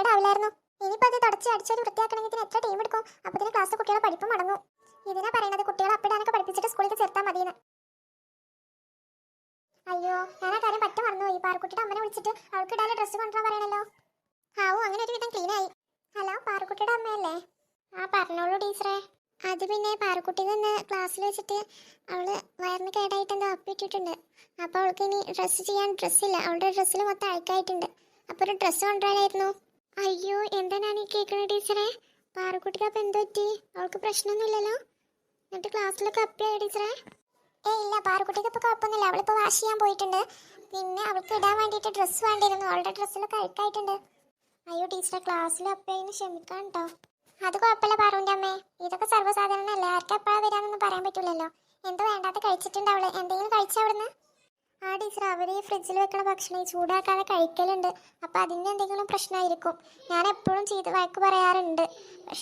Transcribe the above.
വൃത്തികേടാവില്ലായിരുന്നു. ഇനിയിപ്പോൾ അത് തുടച്ച് അടിച്ചൊരു വൃത്തിയാക്കണമെങ്കിൽ എത്ര ടൈം എടുക്കും? അപ്പോൾ ക്ലാസ് കുട്ടികളെ പഠിപ്പ് മുടങ്ങും. ഇതിനാ പറയുന്നത് കുട്ടികളെ അപ്പിടാനൊക്കെ പഠിപ്പിച്ചിട്ട് സ്കൂളിൽ ചേർത്താൽ മതിയെന്ന്. അയ്യോ, ഞാൻ ആ കാര്യം പറ്റ മറന്നുപോയി. പാറുക്കുട്ടിയുടെ അമ്മനെ വിളിച്ചിട്ട് അവൾക്ക് ഇടാതെ ഡ്രസ്സ് കൊണ്ടുവരാൻ പറയണല്ലോ. ആവോ, അങ്ങനെ ഒരു വിധം ക്ലീനായി. ഹലോ, പാറുക്കുട്ടിയുടെ അമ്മയല്ലേ? ആ, പറഞ്ഞോളൂ ടീച്ചറെ. അത് പിന്നെ പാറുക്കുട്ടി നിന്ന് ക്ലാസ്സിൽ വെച്ചിട്ട് അവള് വയറിന് കേടായിട്ട് എന്തോ അപ്പിട്ടിട്ടുണ്ട്. അപ്പോൾ അവൾക്ക് ഇനി ഡ്രസ്സ് ചെയ്യാൻ ഡ്രസ്സില്ല. അവളുടെ ഡ്രസ്സിൽ മൊത്തം അഴുക്കായിട്ടുണ്ട്. അപ്പോൾ ഒരു ഡ്രസ്സ് കൊണ്ടുവരാനായിരുന്നു. അയ്യോ, എന്താ ഞാൻ ഈ കേൾക്കണേ ടീച്ചറെ? പാറുക്കുട്ടിക്ക് അപ്പം എന്തോ പറ്റി? അവൾക്ക് പ്രശ്നമൊന്നുമില്ലല്ലോ? എന്നിട്ട് ക്ലാസ്സിലൊക്കെ അപ്പിയായി ടീച്ചറെ? ഇല്ല, പാറുക്കുട്ടിക്ക് ഇപ്പോൾ കുഴപ്പമൊന്നുമില്ല. അവളിപ്പോൾ വാഷ് ചെയ്യാൻ പോയിട്ടുണ്ട്. പിന്നെ അവൾക്ക് ഇടാൻ വേണ്ടിയിട്ട് ഡ്രസ്സ് വേണ്ടിയിരുന്നു. അവളുടെ ഡ്രസ്സിലൊക്കെ അഴുക്കായിട്ടുണ്ട്. അയ്യോ ടീച്ചറെ, ക്ലാസ്സിൽ അപ്പേന്ന് ക്ഷമിക്കാൻ കേട്ടോ. അത് കുഴപ്പമില്ല പാറുവിൻ്റെ അമ്മേ. ഇതൊക്കെ സർവ്വസാധാരണമല്ലേ. ആർക്കും എപ്പോഴാണ് വരാമെന്നൊന്നും പറയാൻ പറ്റില്ലല്ലോ. എന്തോ വേണ്ടാത്ത കഴിച്ചിട്ടുണ്ട് അവള്. എന്തെങ്കിലും കഴിച്ചാ അവിടുന്ന്? ആ ടീച്ചർ, അവർ ഈ ഫ്രിഡ്ജിൽ വെക്കണ ഭക്ഷണം ഈ ചൂടാക്കാതെ കഴിക്കലുണ്ട്. അപ്പം അതിൻ്റെ എന്തെങ്കിലും പ്രശ്നമായിരിക്കും. ഞാൻ എപ്പോഴും ചെയ്ത് വഴക്ക് പറയാറുണ്ട്. പക്ഷെ